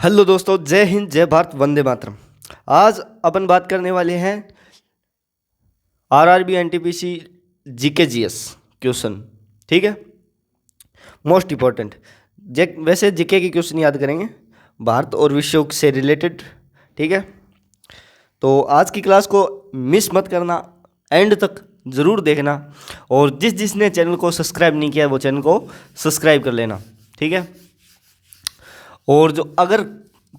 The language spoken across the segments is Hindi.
हेलो दोस्तों, जय हिंद, जय भारत, वंदे मातरम। आज अपन बात करने वाले हैं RRB NTPC GK GS question. ठीक है, मोस्ट इम्पॉर्टेंट। वैसे जीके के क्वेश्चन याद करेंगे भारत और विश्व से रिलेटेड। ठीक है, तो आज की क्लास को मिस मत करना, एंड तक ज़रूर देखना। और जिसने चैनल को सब्सक्राइब नहीं किया वो चैनल को सब्सक्राइब कर लेना। ठीक है, और जो अगर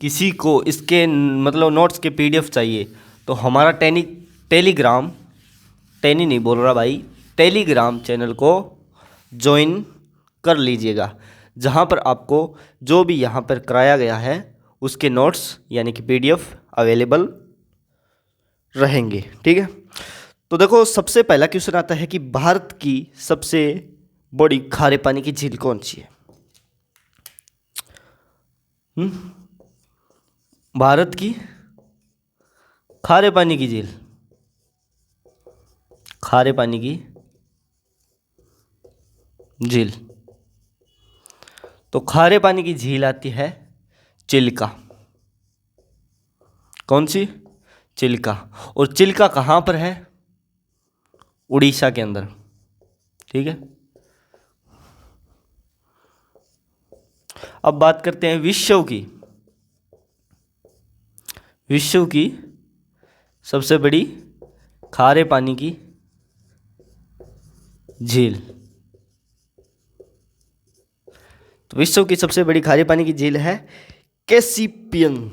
किसी को इसके मतलब नोट्स के पीडीएफ चाहिए तो हमारा टेलीग्राम नहीं बोल रहा भाई, टेलीग्राम चैनल को ज्वाइन कर लीजिएगा, जहाँ पर आपको जो भी यहाँ पर कराया गया है उसके नोट्स यानी कि पीडीएफ अवेलेबल रहेंगे। ठीक है, तो देखो सबसे पहला क्वेश्चन आता है कि भारत की सबसे बड़ी खारे पानी की झील कौन सी है? भारत की खारे पानी की झील, खारे पानी की झील, तो खारे पानी की झील आती है चिल्का। कौन सी? चिल्का। और चिल्का कहाँ पर है? उड़ीसा के अंदर। ठीक है, अब बात करते हैं विश्व की सबसे बड़ी खारे पानी की झील। तो विश्व की सबसे बड़ी खारे पानी की झील है कैसिपियन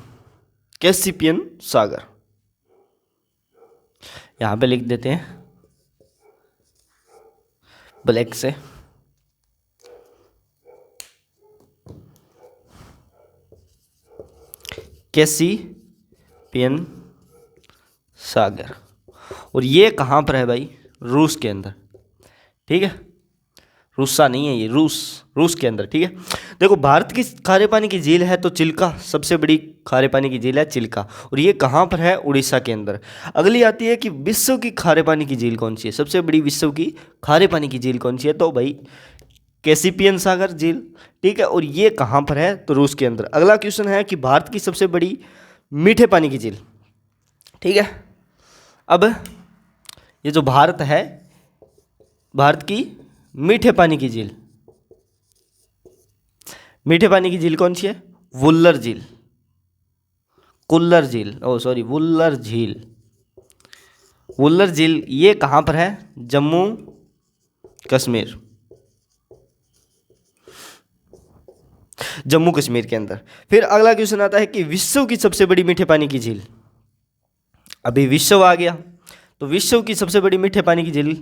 सागर। यहां पे लिख देते हैं ब्लैक से। कैसिपियन सागर। और ये कहाँ पर है भाई? रूस के अंदर। ठीक है, रूसा नहीं है ये, रूस के अंदर। ठीक है, देखो भारत की खारे पानी की झील है तो चिल्का सबसे बड़ी खारे पानी की झील है चिल्का, और ये कहाँ पर है? उड़ीसा के अंदर। अगली आती है कि विश्व की खारे पानी की झील कौन सी है? सबसे बड़ी विश्व की खारे पानी की झील कौन सी है? तो भाई कैसिपियन सागर झील। ठीक है, और ये कहाँ पर है? तो रूस के अंदर। अगला क्वेश्चन है कि भारत की सबसे बड़ी मीठे पानी की झील। ठीक है, अब ये जो भारत है, भारत की मीठे पानी की झील, मीठे पानी की झील कौन सी है? वुल्लर झील, कुल्लर झील, ओ सॉरी वुल्लर झील। वुल्लर झील ये कहाँ पर है? जम्मू कश्मीर, जम्मू कश्मीर के अंदर। फिर अगला क्वेश्चन आता है कि विश्व की सबसे बड़ी मीठे पानी की झील। अभी विश्व आ गया, तो विश्व की सबसे बड़ी मीठे पानी की झील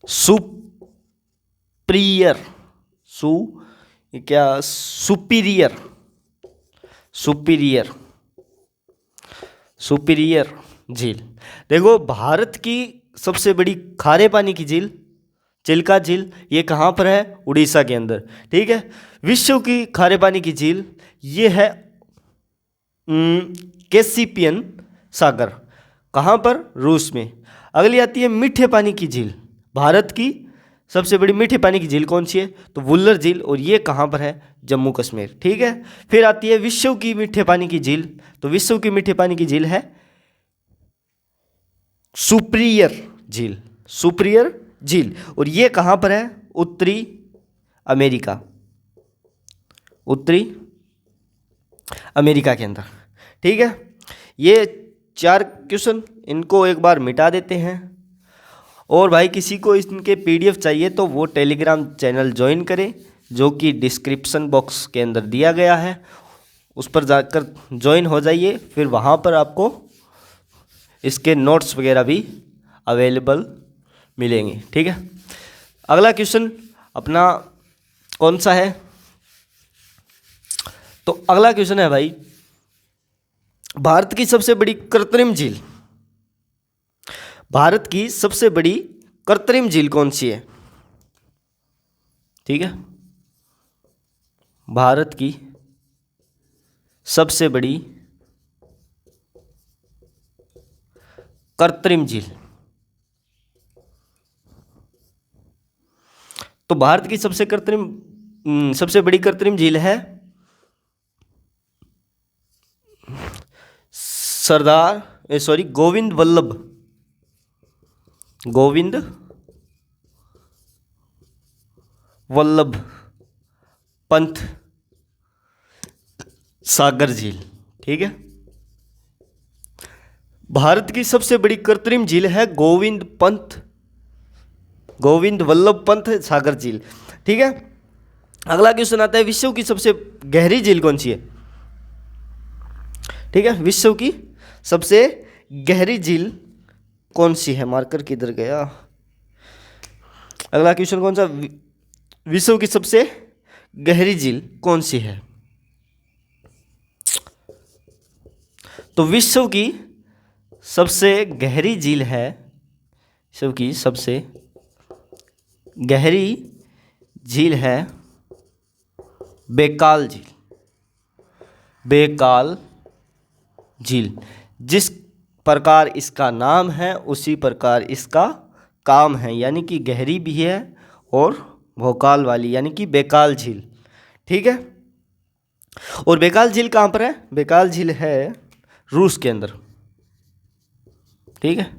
सुप्रियर सुपीरियर सुपीरियर झील। देखो भारत की सबसे बड़ी खारे पानी की झील चिल्का झील, ये कहाँ पर है? उड़ीसा के अंदर। ठीक है, विश्व की खारे पानी की झील ये है कैसिपियन सागर। कहाँ पर? रूस में। अगली आती है मीठे पानी की झील। भारत की सबसे बड़ी मीठे पानी की झील कौन सी है? तो वुल्लर झील, और ये कहाँ पर है? जम्मू कश्मीर। ठीक है, फिर आती है विश्व की मीठे पानी की झील। तो विश्व की मीठे पानी की झील है सुपीरियर झील, और ये कहाँ पर है? उत्तरी अमेरिका के अंदर। ठीक है, ये 4 क्वेश्चन, इनको एक बार मिटा देते हैं। और भाई किसी को इनके पीडीएफ चाहिए तो वो टेलीग्राम चैनल ज्वाइन करें, जो कि डिस्क्रिप्शन बॉक्स के अंदर दिया गया है। उस पर जाकर ज्वाइन हो जाइए, फिर वहाँ पर आपको इसके नोट्स वगैरह भी अवेलेबल मिलेंगे। ठीक है, अगला क्वेश्चन अपना कौन सा है? तो अगला क्वेश्चन है भाई, भारत की सबसे बड़ी कृत्रिम झील। भारत की सबसे बड़ी कृत्रिम झील कौन सी है? ठीक है, भारत की सबसे बड़ी कृत्रिम झील तो भारत की सबसे बड़ी कृत्रिम झील है गोविंद वल्लभ पंत सागर झील। ठीक है, भारत की सबसे बड़ी कृत्रिम झील है गोविंद वल्लभ पंत सागर झील। ठीक है, अगला क्वेश्चन आता है, विश्व की सबसे गहरी झील कौन सी है? ठीक है, विश्व की सबसे गहरी झील कौन सी है? मार्कर किधर गया? अगला क्वेश्चन कौन सा, विश्व की सबसे गहरी झील कौन सी है? तो विश्व की सबसे गहरी झील है, विश्व की सबसे गहरी झील है बेकाल झील। बेकाल झील, जिस प्रकार इसका नाम है उसी प्रकार इसका काम है, यानी कि गहरी भी है और भौकाल वाली, यानी कि बेकाल झील। ठीक है, और बेकाल झील कहाँ पर है? बेकाल झील है रूस के अंदर। ठीक है,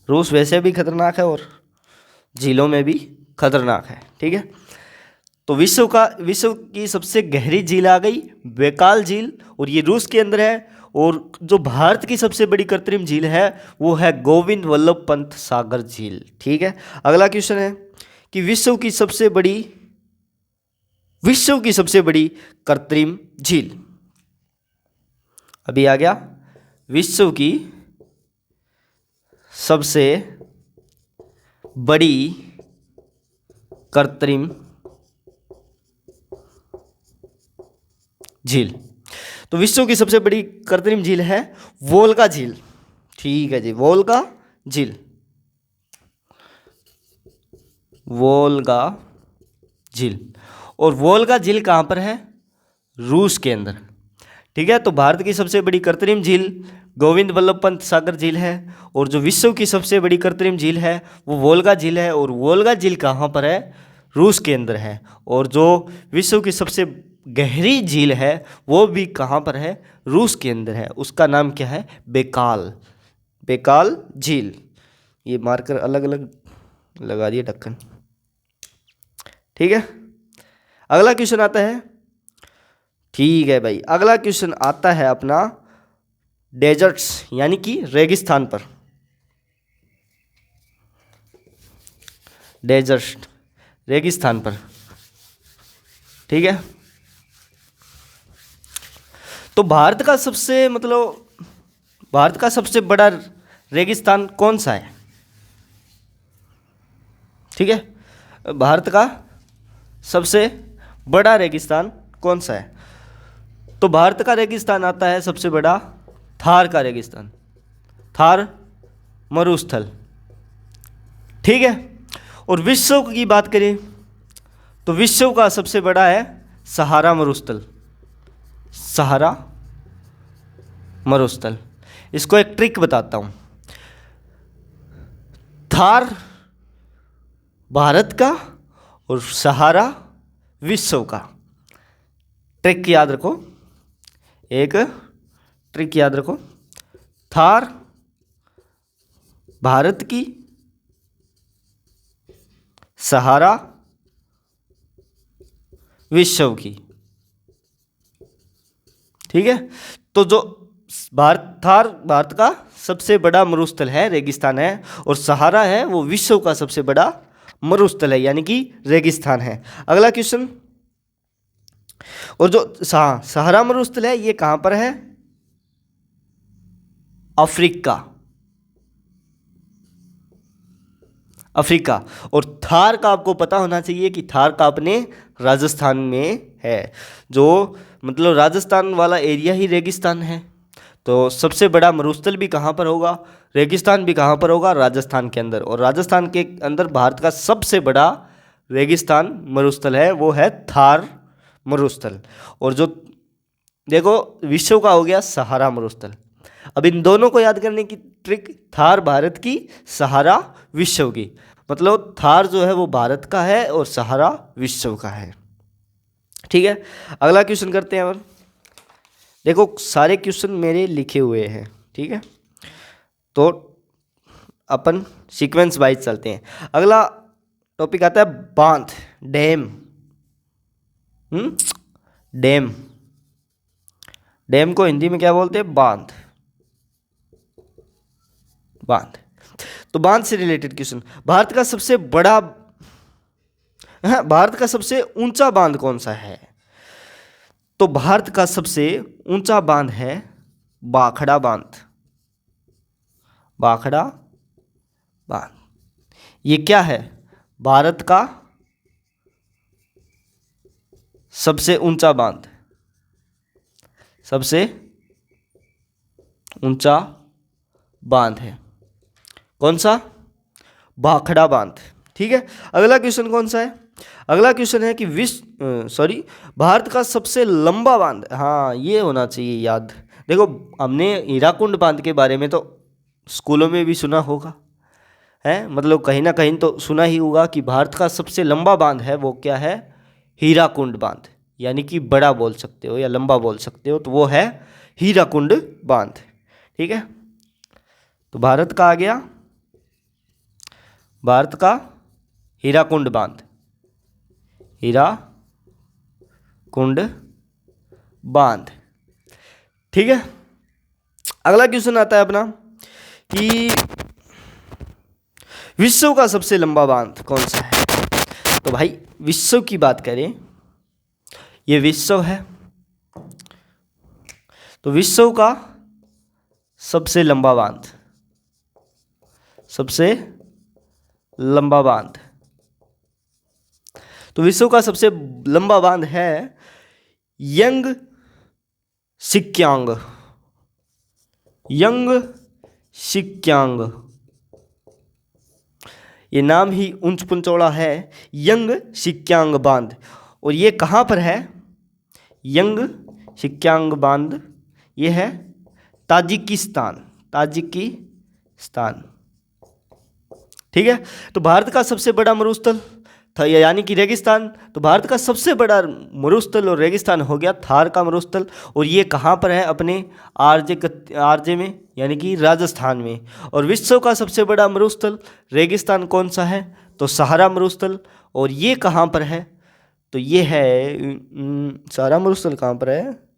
रूस वैसे भी खतरनाक है और झीलों में भी खतरनाक है। ठीक है, तो विश्व की सबसे गहरी झील आ गई बेकाल झील, और ये रूस के अंदर है। और जो भारत की सबसे बड़ी कृत्रिम झील है वो है गोविंद वल्लभ पंत सागर झील। ठीक है, अगला क्वेश्चन है कि विश्व की सबसे बड़ी कृत्रिम झील, अभी आ गया, विश्व की सबसे बड़ी कृत्रिम झील। तो विश्व की सबसे बड़ी कृत्रिम झील है वोल्गा झील। ठीक है जी, वोल्गा झील, वोल्गा झील। और वोल्गा झील कहाँ पर है? रूस के अंदर। ठीक है, तो भारत की सबसे बड़ी कृत्रिम झील गोविंद वल्लभ पंत सागर झील है, और जो विश्व की सबसे बड़ी कृत्रिम झील है वो वोल्गा झील है। और वोल्गा झील कहाँ पर है? रूस के अंदर है। और जो विश्व की सबसे गहरी झील है वो भी कहाँ पर है? रूस के अंदर है। उसका नाम क्या है? बेकाल झील। ये मार्कर अलग अलग लगा दिए ढक्कन। ठीक है, अगला क्वेश्चन आता है, ठीक है भाई, अगला क्वेश्चन आता है अपना डेजर्ट्स यानी कि रेगिस्तान पर। डेजर्ट, रेगिस्तान पर। ठीक है, तो भारत का सबसे बड़ा रेगिस्तान कौन सा है? ठीक है, भारत का सबसे बड़ा रेगिस्तान कौन सा है? तो भारत का रेगिस्तान आता है सबसे बड़ा थार का रेगिस्तान, थार मरुस्थल। ठीक है, और विश्व की बात करें तो विश्व का सबसे बड़ा है सहारा मरुस्थल। सहारा मरुस्थल, इसको एक ट्रिक बताता हूं। थार भारत का और सहारा विश्व का। ट्रिक याद रखो, एक ट्रिक याद रखो, थार भारत की, सहारा विश्व की। ठीक है, तो जो थार भारत का सबसे बड़ा मरुस्थल है, रेगिस्तान है, और सहारा है वो विश्व का सबसे बड़ा मरुस्थल है, यानी कि रेगिस्तान है। अगला क्वेश्चन, और जो सहारा मरुस्थल है ये कहां पर है? अफ्रीका। और थार का आपको पता होना चाहिए कि थार का अपने राजस्थान में है, जो मतलब राजस्थान वाला एरिया ही रेगिस्तान है। तो सबसे बड़ा मरुस्थल भी कहाँ पर होगा? रेगिस्तान भी कहाँ पर होगा? राजस्थान के अंदर। और राजस्थान के अंदर भारत का सबसे बड़ा रेगिस्तान मरुस्थल है वो है थार मरुस्थल। और जो देखो विश्व का हो गया सहारा मरुस्थल। अब इन दोनों को याद करने की ट्रिक, थार भारत की, सहारा विश्व की। मतलब थार जो है वो भारत का है और सहारा विश्व का है। ठीक है, अगला क्वेश्चन करते हैं। और देखो सारे क्वेश्चन मेरे लिखे हुए हैं, ठीक है, तो अपन सीक्वेंस वाइज चलते हैं। अगला टॉपिक आता है बांध, डैम। डैम, डैम को हिंदी में क्या बोलते हैं? बांध। बांध, तो बांध से रिलेटेड क्वेश्चन। भारत का सबसे बड़ा, हाँ, भारत का सबसे ऊंचा बांध कौन सा है? तो भारत का सबसे ऊंचा बांध है भाखड़ा बांध। भाखड़ा बांध, ये क्या है? भारत का सबसे ऊंचा बांध, सबसे ऊंचा बांध है कौन सा? भाखड़ा बांध। ठीक है, अगला क्वेश्चन कौन सा है? अगला क्वेश्चन है कि भारत का सबसे लंबा बांध। हाँ, ये होना चाहिए याद। देखो हमने हीराकुंड बांध के बारे में तो स्कूलों में भी सुना होगा, है, मतलब कहीं ना कहीं तो सुना ही होगा कि भारत का सबसे लंबा बांध है वो क्या है? हीराकुंड बांध, यानी कि बड़ा बोल सकते हो या लंबा बोल सकते हो, तो वो है हीराकुंड बांध। ठीक है, तो भारत का आ गया, भारत का हीराकुंड बांध, हीराकुंड बांध। ठीक है, अगला क्वेश्चन आता है अपना कि विश्व का सबसे लंबा बांध कौन सा है? तो भाई विश्व की बात करें, ये विश्व है, तो विश्व का सबसे लंबा बांध, सबसे लंबा बांध, तो विश्व का सबसे लंबा बांध है यंग सिक्यांग। यंग सिक्यांग, ये नाम ही ऊंच पुंचौड़ा है, यंग सिक्यांग बांध। और ये कहाँ पर है? यंग सिक्यांग बांध ये है ताजिकिस्तान, ताजिकिस्तान। ठीक है, तो भारत का सबसे बड़ा मरुस्थल था, यानी कि रेगिस्तान, तो भारत का सबसे बड़ा मरुस्थल और रेगिस्तान हो गया थार का मरुस्थल। और ये कहाँ पर है? अपने आरजे में, यानी कि राजस्थान में। और विश्व का सबसे बड़ा मरुस्थल रेगिस्तान कौन सा है? तो सहारा मरुस्थल। और ये कहाँ पर है? तो ये है सहारा मरुस्थल कहाँ पर है?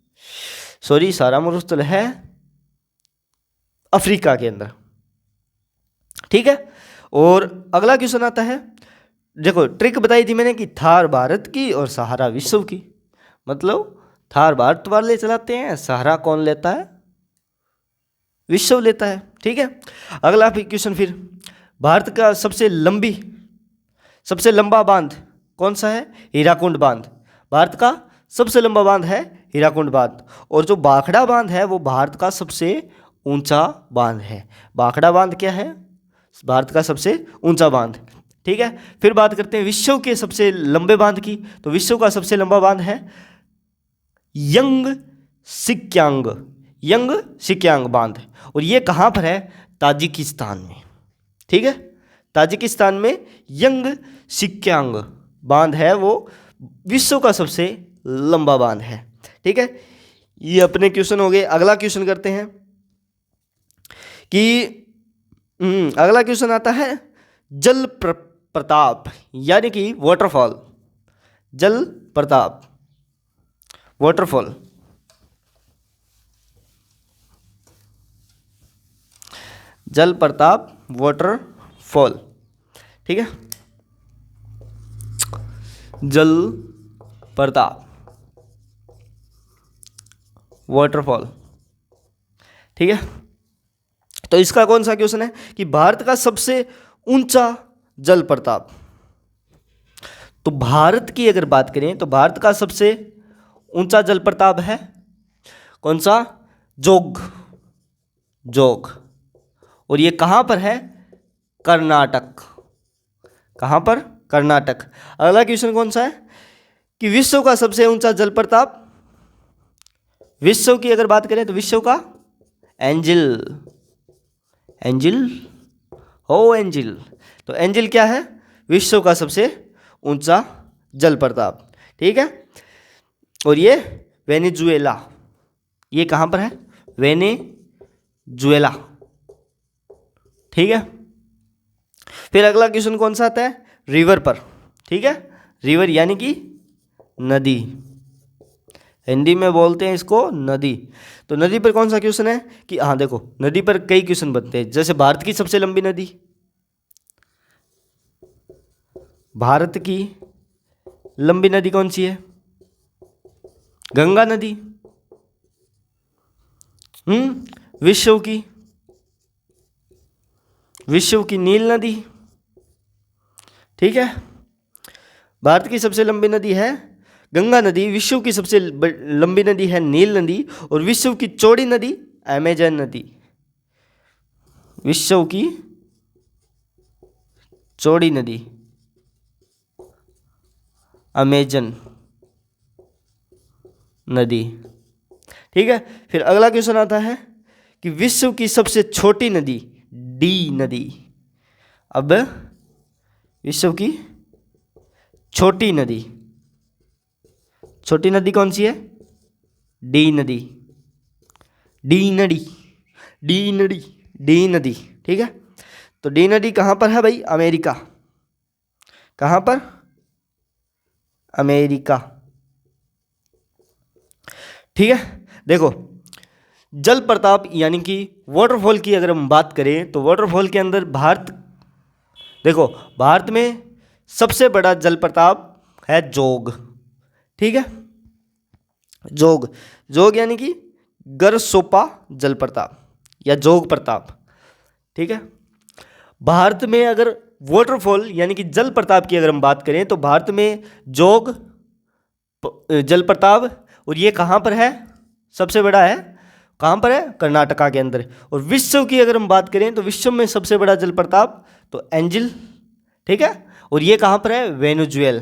सॉरी, सहारा मरुस्थल है अफ्रीका के अंदर। ठीक है, और अगला क्वेश्चन आता है, देखो ट्रिक बताई थी मैंने कि थार भारत की और सहारा विश्व की, मतलब थार भारत वाले चलाते हैं, सहारा कौन लेता है? विश्व लेता है। ठीक है, अगला क्वेश्चन फिर, भारत का सबसे लंबा बांध कौन सा है? हीराकुंड बांध। भारत का सबसे लंबा बांध है हीराकुंड बांध। और जो भाखड़ा बांध है वो भारत का सबसे ऊंचा बांध है। भाखड़ा बांध क्या है? भारत का सबसे ऊंचा बांध। ठीक है, फिर बात करते हैं विश्व के सबसे लंबे बांध की। तो विश्व का सबसे लंबा बांध है यंग सिक्यांग बांध। और ये कहाँ पर है? ताजिकिस्तान में। ठीक है, ताजिकिस्तान में यंग सिक्यांग बांध है, वो विश्व का सबसे लंबा बांध है। ठीक है, ये अपने क्वेश्चन हो गए। अगला क्वेश्चन करते हैं कि अगला क्वेश्चन आता है जल प्रताप, यानी कि वाटरफॉल। जल प्रताप, वाटरफॉल। जल प्रताप वाटरफॉल। ठीक है, जल प्रताप वाटरफॉल। ठीक है, तो इसका कौन सा क्वेश्चन है कि भारत का सबसे ऊंचा जल प्रताप। तो भारत की अगर बात करें तो भारत का सबसे ऊंचा जल प्रताप है कौन सा? जोग। और ये कहाँ पर है? कर्नाटक। कहाँ पर? कर्नाटक। अगला क्वेश्चन कौन सा है कि विश्व का सबसे ऊंचा जल प्रताप, विश्व की अगर बात करें तो विश्व का एंजिल हो एंजिल। तो एंजिल क्या है? विश्व का सबसे ऊंचा जल प्रताप, ठीक है। और ये वेनेजुएला, ये कहाँ पर है? वेनेजुएला, ठीक है। फिर अगला क्वेश्चन कौन सा आता है? रिवर पर, ठीक है। रिवर यानी कि नदी, हिंदी में बोलते हैं इसको नदी। तो नदी पर कौन सा क्वेश्चन है कि हाँ देखो, नदी पर कई क्वेश्चन बनते हैं। जैसे भारत की सबसे लंबी नदी, भारत की लंबी नदी कौन सी है? गंगा नदी। विश्व की नील नदी, ठीक है। भारत की सबसे लंबी नदी है गंगा नदी, विश्व की सबसे लंबी नदी है नील नदी, और विश्व की चौड़ी नदी अमेजन नदी। विश्व की चौड़ी नदी अमेजन नदी, ठीक है। फिर अगला क्वेश्चन आता है कि विश्व की सबसे छोटी नदी डी नदी। अब विश्व की छोटी नदी कौन सी है? डी नदी, ठीक है। तो डी नदी कहाँ पर है भाई? अमेरिका। कहाँ पर? अमेरिका, ठीक है। देखो, जल प्रताप यानी कि वाटरफॉल की अगर हम बात करें तो वाटरफॉल के अंदर देखो भारत में सबसे बड़ा जल प्रताप है जोग, ठीक है। जोग यानी कि गरसोपा जल प्रताप या जोग प्रताप, ठीक है। भारत में अगर वाटरफॉल यानी कि जल प्रताप की अगर हम बात करें तो भारत में जोग जल प्रताप, और ये कहाँ पर है? सबसे बड़ा है कहाँ पर है? कर्नाटका के अंदर। और विश्व की अगर हम बात करें तो विश्व में सबसे बड़ा जल प्रताप तो एंजिल, ठीक है। और ये कहाँ पर है? वेनेजुएला।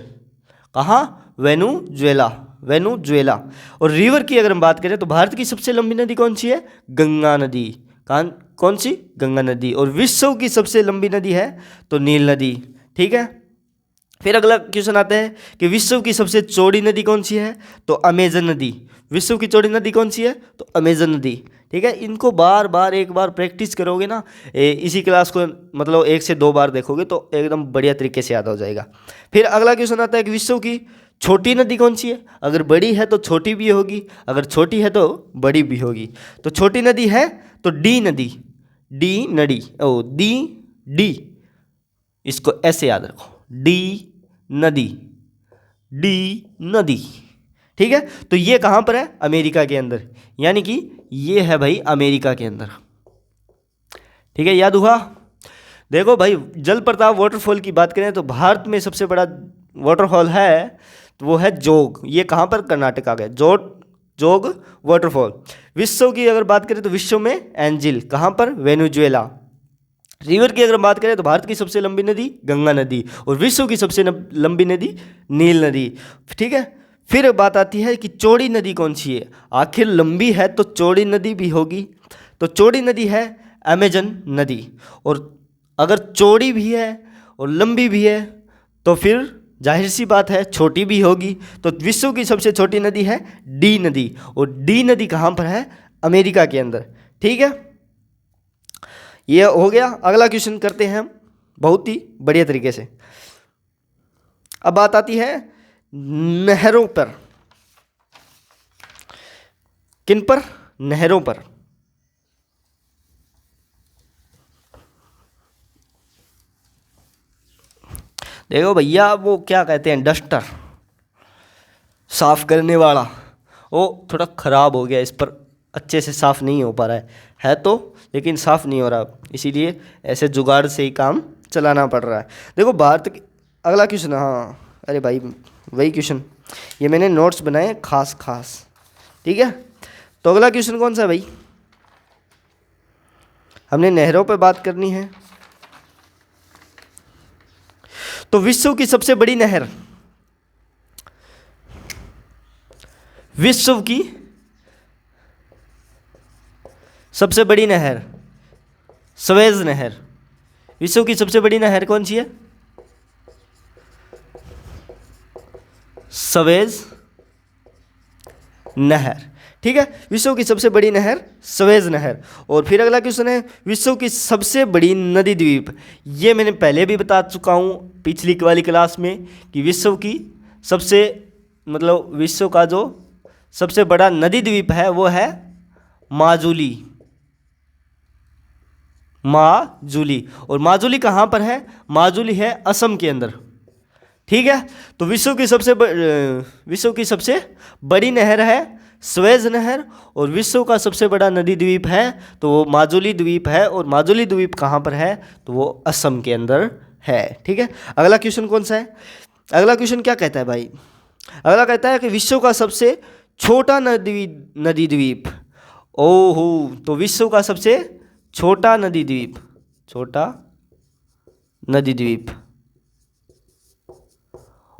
कहाँ? वेनेजुएला। और रिवर की अगर हम बात करें तो भारत की सबसे लंबी नदी कौन सी है? गंगा नदी। कौन सी? गंगा नदी। और विश्व की सबसे लंबी नदी है तो नील नदी, ठीक है। फिर अगला क्वेश्चन आता है कि विश्व की सबसे चौड़ी नदी कौन सी है? तो अमेजन नदी। विश्व की चौड़ी नदी कौन सी है? तो अमेजन नदी, ठीक है। इनको एक बार प्रैक्टिस करोगे ना, इसी क्लास को मतलब 1 से 2 बार देखोगे तो एकदम बढ़िया तरीके से याद हो जाएगा। फिर अगला क्वेश्चन आता है कि विश्व की छोटी नदी कौन सी है? अगर बड़ी है तो छोटी भी होगी, अगर छोटी है तो बड़ी भी होगी। तो छोटी नदी है तो डी नदी, इसको ऐसे याद रखो, डी नदी, ठीक है। तो ये कहाँ पर है? अमेरिका के अंदर, यानी कि ये है भाई अमेरिका के अंदर, ठीक है। याद हुआ? देखो भाई, जल प्रताप वाटरफॉल की बात करें तो भारत में सबसे बड़ा वाटरफॉल है तो वो है जोग। ये कहाँ पर? कर्नाटका का जोग वाटरफॉल। विश्व की अगर बात करें तो विश्व में एंजिल, कहाँ पर? वेनेजुएला। रिवर की अगर बात करें तो भारत की सबसे लंबी नदी गंगा नदी, और विश्व की सबसे लंबी नदी नील नदी, ठीक है। फिर बात आती है कि चौड़ी नदी कौन सी है? आखिर लंबी है तो चौड़ी नदी भी होगी, तो चौड़ी नदी है अमेजन नदी। और अगर चौड़ी भी है और लंबी भी है तो फिर जाहिर सी बात है छोटी भी होगी। तो विश्व की सबसे छोटी नदी है डी नदी, और डी नदी कहाँ पर है? अमेरिका के अंदर, ठीक है। ये हो गया। अगला क्वेश्चन करते हैं हम बहुत ही बढ़िया तरीके से। अब बात आती है नहरों पर। किन पर? नहरों पर। देखो भैया, वो क्या कहते हैं, डस्टर साफ करने वाला, वो थोड़ा ख़राब हो गया, इस पर अच्छे से साफ़ नहीं हो पा रहा है तो, लेकिन साफ़ नहीं हो रहा, इसीलिए ऐसे जुगाड़ से ही काम चलाना पड़ रहा है। देखो भारत की अगला क्वेश्चन, हाँ अरे भाई वही क्वेश्चन, ये मैंने नोट्स बनाए खास, ठीक है। तो अगला क्वेश्चन कौन सा है भाई? हमने नहरों पे बात करनी है। तो विश्व की सबसे बड़ी नहर, विश्व की सबसे बड़ी नहर स्वेज नहर, विश्व की सबसे बड़ी नहर कौन सी है? सवेज नहर। ठीक है, विश्व की सबसे बड़ी नहर सवेज नहर। और फिर अगला क्वेश्चन है, विश्व की सबसे बड़ी नदी द्वीप। ये मैंने पहले भी बता चुका हूँ पिछली वाली क्लास में कि विश्व की सबसे मतलब विश्व का जो सबसे बड़ा नदी द्वीप है वो है माजुली। माजुली। और माजुली कहाँ पर है? माजुली है असम के अंदर। ठीक है, तो विश्व की सबसे बड़ी नहर है स्वेज नहर, और विश्व का सबसे बड़ा नदी द्वीप है तो वो माजुली द्वीप है। और माजुली द्वीप कहाँ पर है? तो वो असम के अंदर है। ठीक है, अगला क्वेश्चन कौन सा है? अगला क्वेश्चन क्या कहता है भाई? अगला कहता है कि विश्व का सबसे छोटा नदी द्वीप। ओहो, तो विश्व का सबसे छोटा नदी द्वीप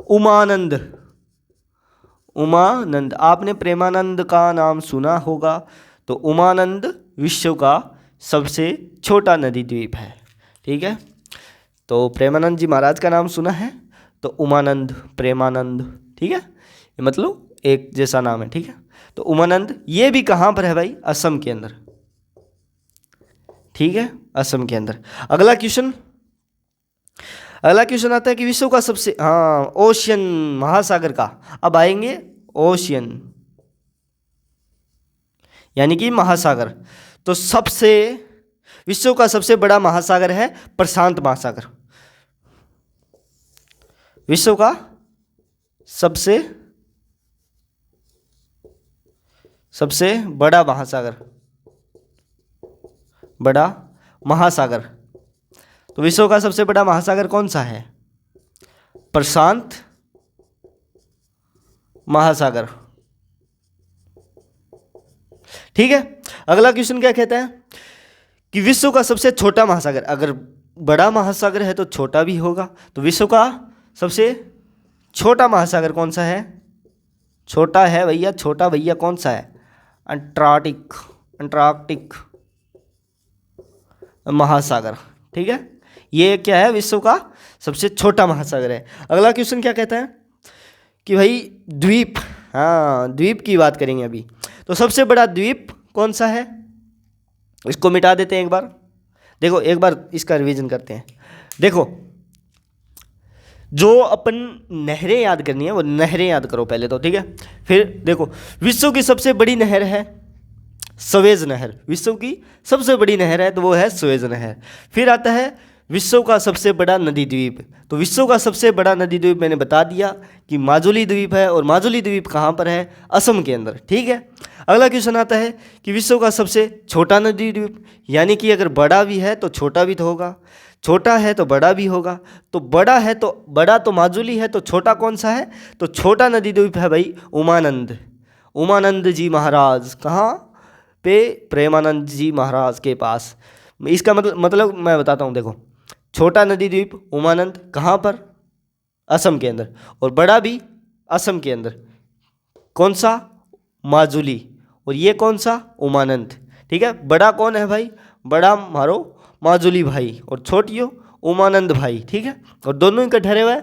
उमानंद। उमानंद, आपने प्रेमानंद का नाम सुना होगा, तो उमानंद विश्व का सबसे छोटा नदी द्वीप है। ठीक है, तो प्रेमानंद जी महाराज का नाम सुना है, तो उमानंद, प्रेमानंद, ठीक है, ये मतलब एक जैसा नाम है। ठीक है, तो उमानंद ये भी कहाँ पर है भाई? असम के अंदर। ठीक है, असम के अंदर। अगला क्वेश्चन आता है कि विश्व का सबसे ओशियन, महासागर का। अब आएंगे ओशियन यानी कि महासागर। तो विश्व का सबसे बड़ा महासागर है प्रशांत महासागर। विश्व का सबसे बड़ा महासागर। तो विश्व का सबसे बड़ा महासागर कौन सा है? प्रशांत महासागर। ठीक है, अगला क्वेश्चन क्या कहता है कि विश्व का सबसे छोटा महासागर। अगर बड़ा महासागर है तो छोटा भी होगा, तो विश्व का सबसे छोटा महासागर कौन सा है? छोटा है भैया, छोटा भैया कौन सा है? अंटार्कटिक महासागर। ठीक है, ये क्या है? विश्व का सबसे छोटा महासागर है। अगला क्वेश्चन क्या कहता है कि भाई द्वीप, द्वीप की बात करेंगे अभी। तो सबसे बड़ा द्वीप कौन सा है? इसको मिटा देते हैं एक बार। देखो, एक बार इसका रिवीजन करते हैं। देखो, जो अपन नहरें याद करनी है वो नहरें याद करो पहले तो। ठीक है, फिर देखो, विश्व की सबसे बड़ी नहर है सवेज नहर। विश्व की सबसे बड़ी नहर है तो वो है सवेज नहर। फिर आता है विश्व का सबसे बड़ा नदी द्वीप। तो विश्व का सबसे बड़ा नदी द्वीप मैंने बता दिया कि माजुली द्वीप है, और माजुली द्वीप कहाँ पर है? असम के अंदर। ठीक है, अगला क्वेश्चन आता है कि विश्व का सबसे छोटा नदी द्वीप, यानी कि अगर बड़ा भी है तो छोटा भी तो होगा, छोटा है तो बड़ा भी होगा। तो बड़ा तो माजुली है, तो छोटा कौन सा है? तो छोटा नदी द्वीप है भाई उमानंद जी महाराज। कहाँ पे? प्रेमानंद जी महाराज के पास। इसका मतलब मैं बताता हूँ। देखो, छोटा नदी द्वीप उमानंद कहाँ पर? असम के अंदर। और बड़ा भी असम के अंदर। कौन सा? माजुली। और ये कौन सा? उमानंद। ठीक है, बड़ा कौन है भाई? बड़ा मारो माजुली भाई, और छोटियो उमानंद भाई। ठीक है, और दोनों ही का ठहरे हुए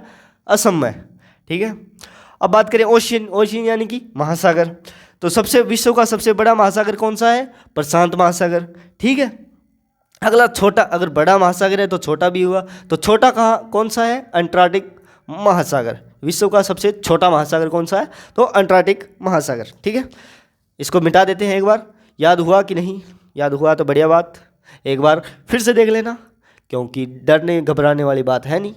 असम में। ठीक है, अब बात करें ओशियन यानी कि महासागर। तो विश्व का सबसे बड़ा महासागर कौन सा है? प्रशांत महासागर। ठीक है, अगला छोटा, अगर बड़ा महासागर है तो छोटा भी हुआ, तो छोटा कौन सा है? अंटार्कटिक महासागर। विश्व का सबसे छोटा महासागर कौन सा है? तो अंटार्कटिक महासागर। ठीक है, इसको मिटा देते हैं एक बार। याद हुआ कि नहीं? याद हुआ तो बढ़िया बात, एक बार फिर से देख लेना, क्योंकि डरने घबराने वाली बात है नहीं।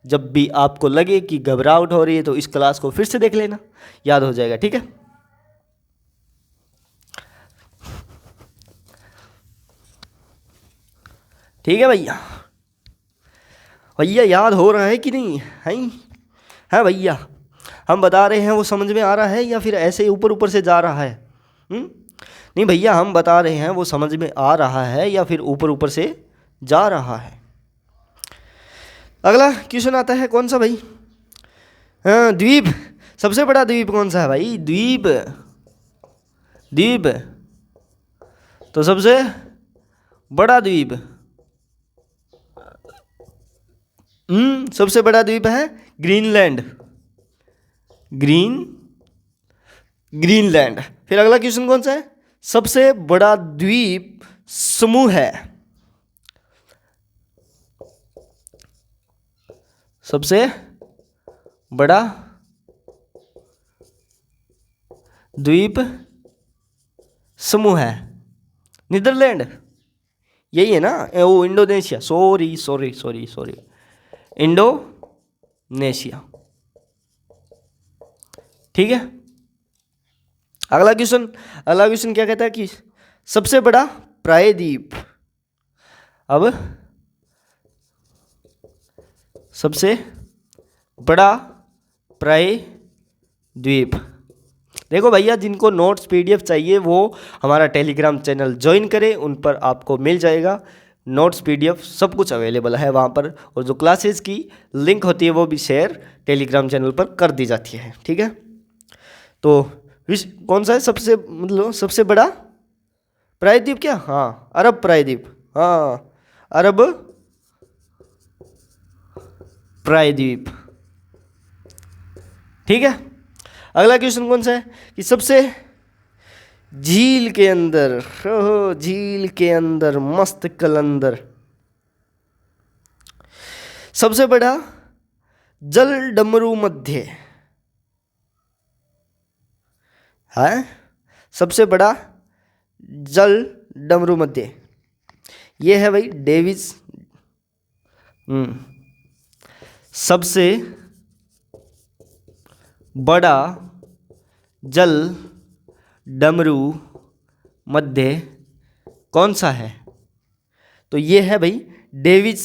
जब भी आपको लगे कि घबराहट हो रही है तो इस क्लास को फिर से देख लेना, याद हो जाएगा। ठीक है, ठीक है भैया। भैया याद हो रहा है कि नहीं है भैया? हम बता रहे हैं वो समझ में आ रहा है या फिर ऐसे ऊपर ऊपर से जा रहा है? नहीं भैया, हम बता रहे हैं वो समझ में आ रहा है या फिर ऊपर ऊपर से जा रहा है? अगला क्वेश्चन आता है कौन सा भाई? द्वीप। सबसे बड़ा द्वीप कौन सा है भाई? द्वीप। तो सबसे बड़ा द्वीप सबसे बड़ा द्वीप है ग्रीनलैंड, ग्रीनलैंड। फिर अगला क्वेश्चन कौन सा है? सबसे बड़ा द्वीप समूह है। सबसे बड़ा द्वीप समूह है नीदरलैंड, यही है ना? वो Indonesia, sorry sorry sorry sorry, Indonesia. ठीक है। अगला क्वेश्चन क्या कहता है कि सबसे बड़ा प्रायद्वीप। अब सबसे बड़ा प्रायद्वीप, देखो भैया, जिनको नोट्स पीडीएफ चाहिए वो हमारा टेलीग्राम चैनल ज्वाइन करें, उन पर आपको मिल जाएगा नोट्स पीडीएफ, सब कुछ अवेलेबल है वहाँ पर। और जो क्लासेस की लिंक होती है वो भी शेयर टेलीग्राम चैनल पर कर दी जाती है। ठीक है। तो कौन सा है सबसे बड़ा प्रायद्वीप? क्या? हाँ, अरब प्रायद्वीप। हाँ, अरब प्रायद्वीप। ठीक है। अगला क्वेश्चन कौन सा है कि सबसे झील के अंदर मस्त कलंदर, सबसे बड़ा जल डमरू मध्य है। सबसे बड़ा जल डमरू मध्य ये है भाई डेविस। सबसे बड़ा जल डमरू मध्य कौन सा है? तो ये है भाई डेविस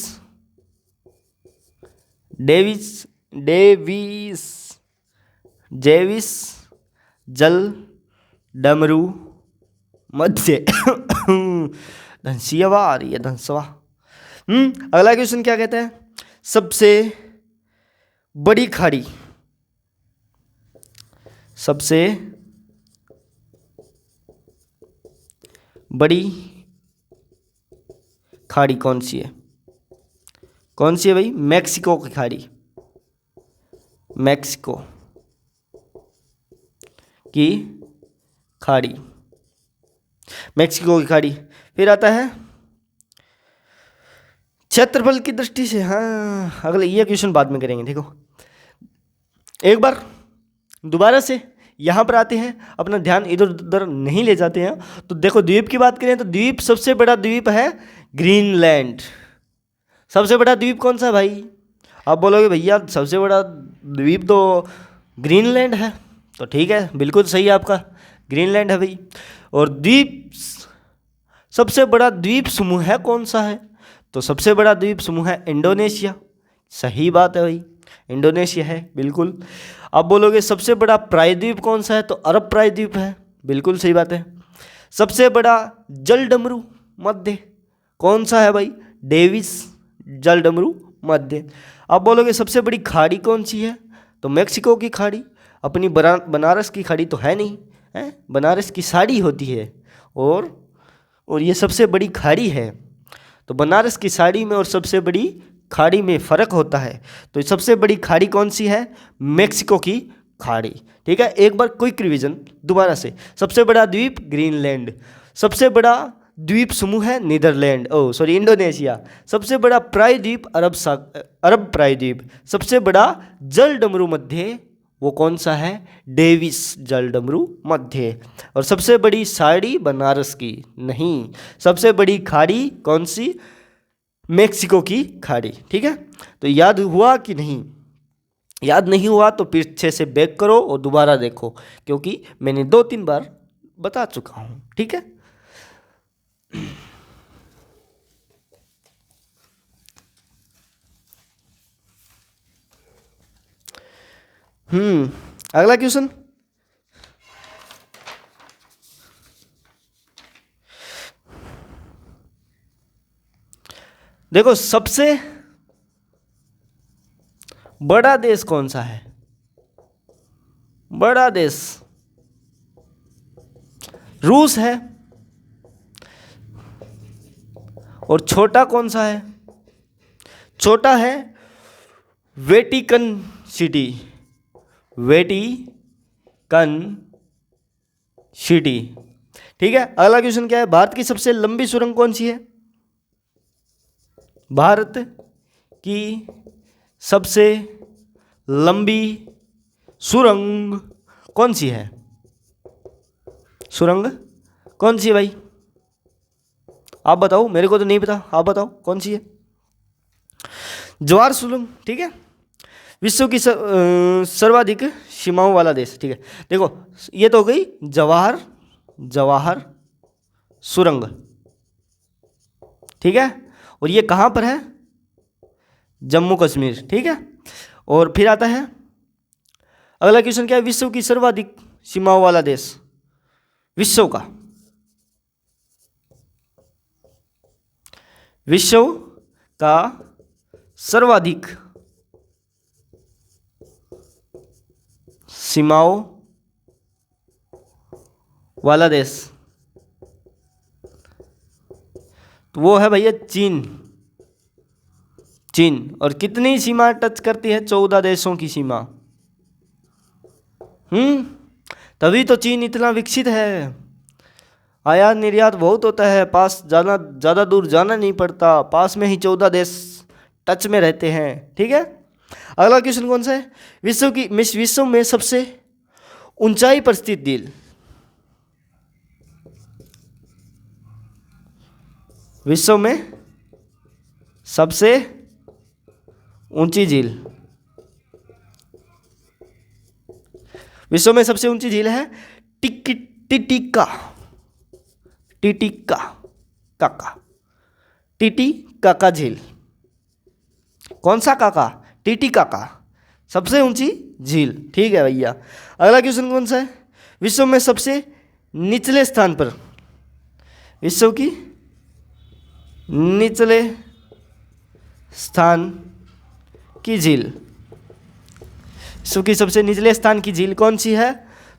जल डमरू मध्य। धनसिया आ रही है, धनसवा। अगला क्वेश्चन क्या कहता है? सबसे बड़ी खाड़ी, सबसे बड़ी खाड़ी कौन सी है? कौन सी है भाई? मैक्सिको की खाड़ी, मैक्सिको की खाड़ी, मैक्सिको की खाड़ी। फिर आता है क्षेत्रफल की दृष्टि से। हाँ, अगले ये क्वेश्चन बाद में करेंगे। देखो एक बार दोबारा से यहाँ पर आते हैं, अपना ध्यान इधर उधर नहीं ले जाते हैं। तो देखो द्वीप की बात करें तो द्वीप, सबसे बड़ा द्वीप है ग्रीनलैंड। सबसे बड़ा द्वीप कौन सा है भाई? आप बोलोगे भैया सबसे बड़ा द्वीप तो ग्रीनलैंड है, तो ठीक है, बिल्कुल सही है आपका, ग्रीनलैंड है भाई। और द्वीप, सबसे बड़ा द्वीप समूह है कौन सा है? तो सबसे बड़ा द्वीप समूह है इंडोनेशिया। सही बात है भाई, इंडोनेशिया है, बिल्कुल। आप बोलोगे सबसे बड़ा प्रायद्वीप कौन सा है? तो अरब प्रायद्वीप है, बिल्कुल सही बात है। सबसे बड़ा जल डमरू मध्य कौन सा है भाई? डेविस जल डमरू मध्य। आप बोलोगे सबसे बड़ी खाड़ी कौन सी है? तो मैक्सिको की खाड़ी। अपनी बनारस की खाड़ी तो है नहीं, है बनारस की साड़ी होती है, और ये सबसे बड़ी खाड़ी है। तो बनारस की साड़ी में और सबसे बड़ी खाड़ी में फ़र्क होता है। तो सबसे बड़ी खाड़ी कौन सी है? मैक्सिको की खाड़ी। ठीक है, एक बार क्विक रिवीजन दोबारा से। सबसे बड़ा द्वीप ग्रीनलैंड, सबसे बड़ा द्वीप समूह है नीदरलैंड, इंडोनेशिया। सबसे बड़ा प्रायद्वीप अरब प्रायद्वीप। सबसे बड़ा जल डमरू मध्य वो कौन सा है? डेविस जल डमरू मध्य। और सबसे बड़ी साड़ी बनारस की नहीं, सबसे बड़ी खाड़ी कौन सी? मैक्सिको की खाड़ी। ठीक है, तो याद हुआ कि नहीं? याद नहीं हुआ तो पीछे से बैक करो और दोबारा देखो, क्योंकि मैंने 2-3 बार बता चुका हूं। ठीक है। अगला क्वेश्चन, देखो सबसे बड़ा देश कौन सा है? बड़ा देश रूस है। और छोटा कौन सा है? छोटा है वेटिकन सिटी, वेटिकन सिटी। ठीक है, अगला क्वेश्चन क्या है, भारत की सबसे लंबी सुरंग कौन सी है? भारत की सबसे लंबी सुरंग कौन सी है? सुरंग कौन सी है भाई? आप बताओ, मेरे को तो नहीं पता, आप बताओ कौन सी है? जवाहर सुरंग। ठीक है, विश्व की सर्वाधिक सीमाओं वाला देश। ठीक है, देखो ये तो हो गई जवाहर सुरंग। ठीक है, और ये कहाँ पर है? जम्मू कश्मीर। ठीक है, और फिर आता है अगला क्वेश्चन क्या है, विश्व की सर्वाधिक सीमाओं वाला देश, विश्व का, विश्व का सर्वाधिक सीमाओं वाला देश, तो वो है भैया चीन। चीन, और कितनी सीमा टच करती है? 14 देशों की सीमा। तभी तो चीन इतना विकसित है, आयात निर्यात बहुत होता है, पास जाना, ज़्यादा दूर जाना नहीं पड़ता, पास में ही 14 देश टच में रहते हैं। ठीक है, अगला क्वेश्चन कौन सा है, विश्व में सबसे ऊंचाई पर स्थित झील, विश्व में सबसे ऊंची झील, विश्व में सबसे ऊंची झील है टिटिकाका, टिटिकाका झील। कौन सा काका? टिटिकाका, सबसे ऊंची झील। ठीक है भैया, अगला क्वेश्चन कौन सा है, विश्व में सबसे निचले स्थान पर, विश्व की निचले स्थान की झील, विश्व की सबसे निचले स्थान की झील कौन सी है?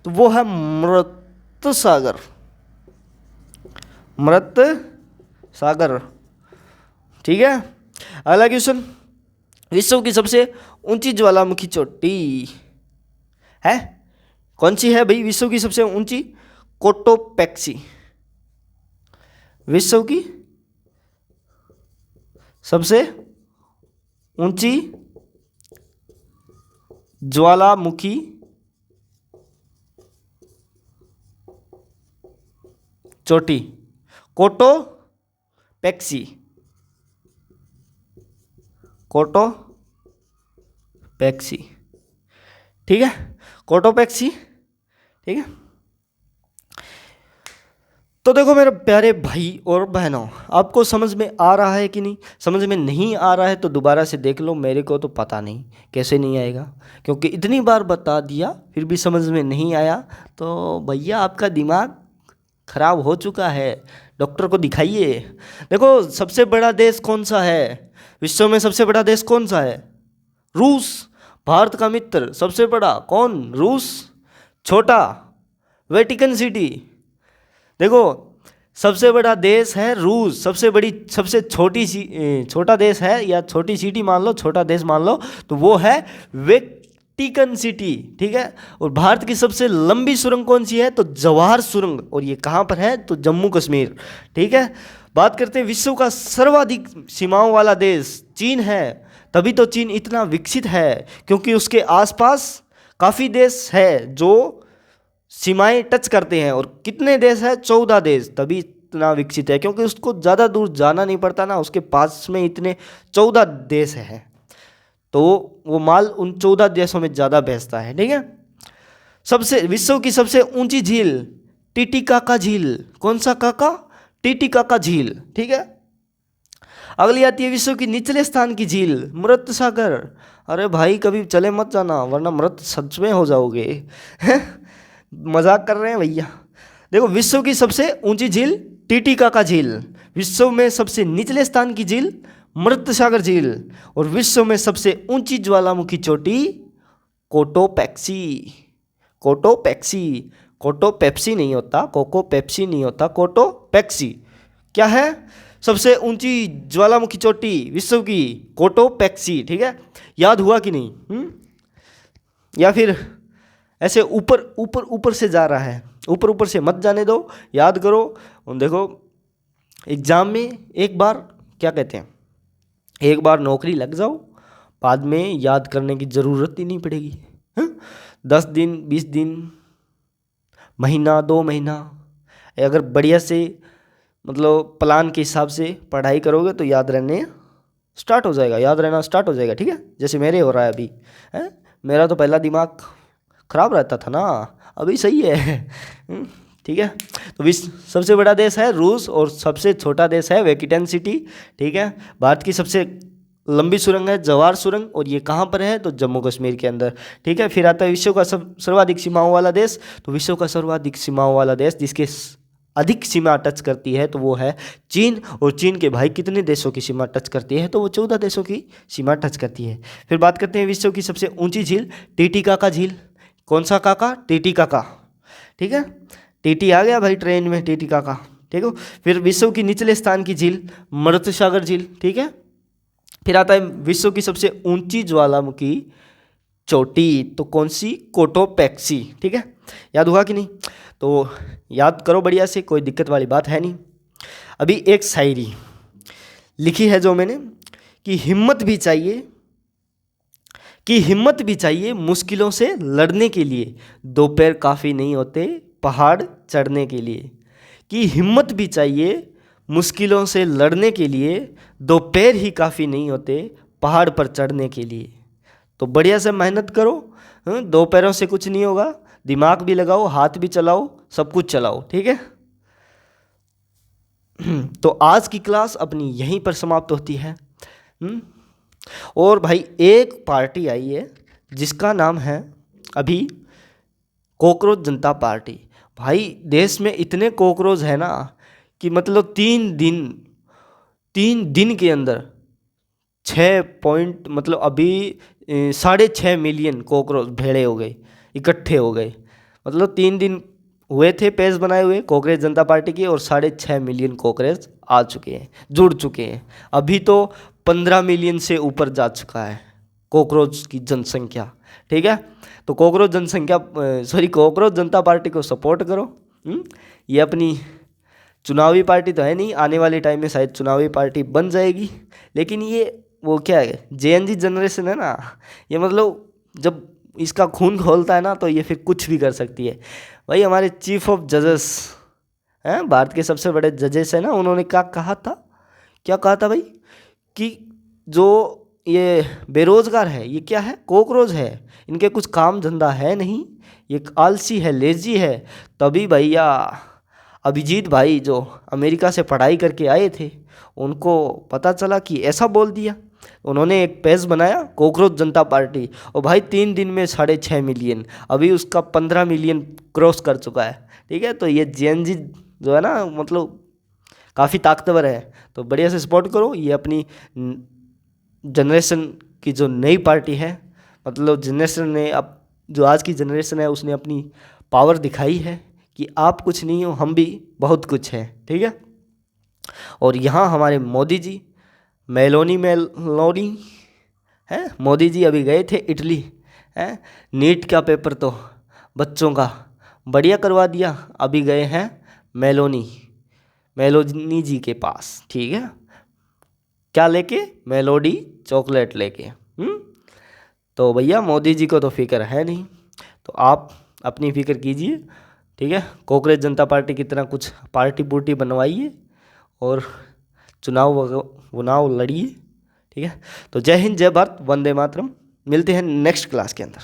तो वो है मृत सागर, मृत सागर। ठीक है, अगला क्वेश्चन, विश्व की सबसे ऊंची ज्वालामुखी चोटी है कौन सी है भाई? विश्व की सबसे ऊंची, कोटोपैक्सी, विश्व की सबसे ऊंची ज्वालामुखी चोटी, कोटोपैक्सी, कोटोपैक्सी। ठीक है, कोटोपैक्सी। ठीक है, तो देखो मेरे प्यारे भाई और बहनों, आपको समझ में आ रहा है कि नहीं? समझ में नहीं आ रहा है तो दोबारा से देख लो, मेरे को तो पता नहीं कैसे नहीं आएगा, क्योंकि इतनी बार बता दिया फिर भी समझ में नहीं आया, तो भैया आपका दिमाग खराब हो चुका है, डॉक्टर को दिखाइए। देखो सबसे बड़ा देश कौन सा है? विश्व में सबसे बड़ा देश कौन सा है? रूस, भारत का मित्र। सबसे बड़ा कौन? रूस। छोटा वेटिकन सिटी। देखो सबसे बड़ा देश है रूस, सबसे छोटा देश है, या छोटी सिटी मान लो, छोटा देश मान लो, तो वो है वेटिकन सिटी। ठीक है, और भारत की सबसे लंबी सुरंग कौन सी है? तो जवाहर सुरंग, और ये कहाँ पर है? तो जम्मू कश्मीर। ठीक है, बात करते हैं विश्व का सर्वाधिक सीमाओं वाला देश, चीन है। तभी तो चीन इतना विकसित है, क्योंकि उसके आसपास काफ़ी देश है जो सीमाएं टच करते हैं, और कितने देश है? 14 देश। तभी इतना विकसित है, क्योंकि उसको ज़्यादा दूर जाना नहीं पड़ता ना, उसके पास में इतने 14 देश हैं, तो वो माल उन 14 देशों में ज़्यादा भेजता है। ठीक है, विश्व की सबसे ऊंची झील टिटिकाका झील। कौन सा काका? टिटिकाका झील। ठीक है, अगली आती है विश्व की निचले स्थान की झील, मृत सागर। अरे भाई कभी चले मत जाना, वरना मृत सच में हो जाओगे। मजाक कर रहे हैं भैया। देखो विश्व की सबसे ऊंची झील टिटिकाका झील, विश्व में सबसे निचले स्थान की झील मृत सागर झील, और विश्व में सबसे ऊंची ज्वालामुखी चोटी कोटोपैक्सी। कोटोपैक्सी नहीं होता, कोकोपेप्सी नहीं होता, कोटोपैक्सी क्या है? सबसे ऊंची ज्वालामुखी चोटी विश्व की कोटोपैक्सी, ठीक है, याद हुआ कि नहीं? या फिर ऐसे ऊपर ऊपर ऊपर से जा रहा है, ऊपर ऊपर से मत जाने दो, याद करो। देखो एग्जाम में एक बार क्या कहते हैं, एक बार नौकरी लग जाओ, बाद में याद करने की ज़रूरत ही नहीं पड़ेगी। 10 दिन 20 दिन महीना 2 महीना अगर बढ़िया से मतलब प्लान के हिसाब से पढ़ाई करोगे तो याद रहना स्टार्ट हो जाएगा, ठीक है। जैसे मेरे हो रहा है अभी, है मेरा तो पहला दिमाग खराब रहता था ना, अभी सही है। ठीक है। तो विश्व सबसे बड़ा देश है रूस और सबसे छोटा देश है वेटिकन सिटी, ठीक है। भारत की सबसे लंबी सुरंग है जवाहर सुरंग, और ये कहाँ पर है? तो जम्मू कश्मीर के अंदर, ठीक है। फिर आता है विश्व का सर्वाधिक सीमाओं वाला देश, तो विश्व का सर्वाधिक सीमाओं वाला देश जिसके अधिक सीमा टच करती है तो वो है चीन, और चीन के भाई कितने देशों की सीमा टच करती है? तो वो 14 देशों की सीमा टच करती है। फिर बात करते हैं विश्व की सबसे ऊंची झील टीटीकाका झील। कौन सा काका? टीटीकाका, ठीक है। टीटी आ गया भाई ट्रेन में, टीटीकाका, ठीक है। फिर विश्व की निचले स्थान की झील मरुतसागर झील, ठीक है। फिर आता है विश्व की सबसे ऊंची ज्वालामुखी चोटी, तो कौन सी? कोटोपैक्सी, ठीक है। याद हुआ कि नहीं? तो याद करो बढ़िया से, कोई दिक्कत वाली बात है नहीं। अभी एक शायरी लिखी है जो मैंने, कि हिम्मत भी चाहिए मुश्किलों से लड़ने के लिए, 2 पैर काफ़ी नहीं होते पहाड़ चढ़ने के लिए। कि हिम्मत भी चाहिए मुश्किलों से लड़ने के लिए, 2 पैर ही काफ़ी नहीं होते पहाड़ पर चढ़ने के लिए। तो बढ़िया से मेहनत करो, 2 पैरों से कुछ नहीं होगा, दिमाग भी लगाओ, हाथ भी चलाओ, सब कुछ चलाओ, ठीक है। तो आज की क्लास अपनी यहीं पर समाप्त होती है। और भाई एक पार्टी आई है जिसका नाम है अभी कॉकरोच जनता पार्टी। भाई देश में इतने कॉकरोच है ना कि मतलब 3 दिन के अंदर 6 पॉइंट मतलब अभी 6.5 मिलियन कॉकरोच भेड़े हो गए, इकट्ठे हो गए। मतलब 3 दिन हुए थे पेज बनाए हुए कॉकरोच जनता पार्टी की, और 6.5 मिलियन कॉकरोच आ चुके हैं, जुड़ चुके हैं। अभी तो 15 मिलियन से ऊपर जा चुका है कॉकरोच की जनसंख्या, ठीक है। तो कॉकरोच जनता पार्टी को सपोर्ट करो। ये अपनी चुनावी पार्टी तो है नहीं, आने वाले टाइम में शायद चुनावी पार्टी बन जाएगी, लेकिन ये वो क्या है, जेएनजी जनरेशन है ना, ये मतलब जब इसका खून खोलता है ना तो ये फिर कुछ भी कर सकती है। भाई हमारे चीफ ऑफ जजेस हैं, भारत के सबसे बड़े जजेस हैं ना, उन्होंने क्या कहा था भाई, कि जो ये बेरोजगार है ये क्या है? कॉकरोच है, इनके कुछ काम धंधा है नहीं, ये आलसी है, लेजी है। तभी भैया अभिजीत भाई जो अमेरिका से पढ़ाई करके आए थे, उनको पता चला कि ऐसा बोल दिया, उन्होंने एक पेज बनाया कॉकरोच जनता पार्टी, और भाई 3 दिन में 6.5 मिलियन, अभी उसका 15 मिलियन क्रॉस कर चुका है, ठीक है। तो ये जेएनजी जो है ना, मतलब काफ़ी ताकतवर है, तो बढ़िया से सपोर्ट करो। ये अपनी जनरेशन की जो नई पार्टी है, मतलब जनरेशन ने अब जो आज की जनरेशन है उसने अपनी पावर दिखाई है कि आप कुछ नहीं हो, हम भी बहुत कुछ है, ठीक है। और यहाँ हमारे मोदी जी मेलोनी हैं, मोदी जी अभी गए थे इटली, हैं, नीट का पेपर तो बच्चों का बढ़िया करवा दिया, अभी गए हैं मेलोनी जी के पास, ठीक है। क्या लेके? मेलोडी चॉकलेट लेके। तो भैया मोदी जी को तो फिक्र है नहीं, तो आप अपनी फिक्र कीजिए, ठीक है। कॉकरोच जनता पार्टी की तरह कुछ पार्टी पुर्टी बनवाइए और चुनाव लड़िए, ठीक है। तो जय हिंद, जय भारत, वंदे मातरम। मिलते हैं नेक्स्ट क्लास के अंदर।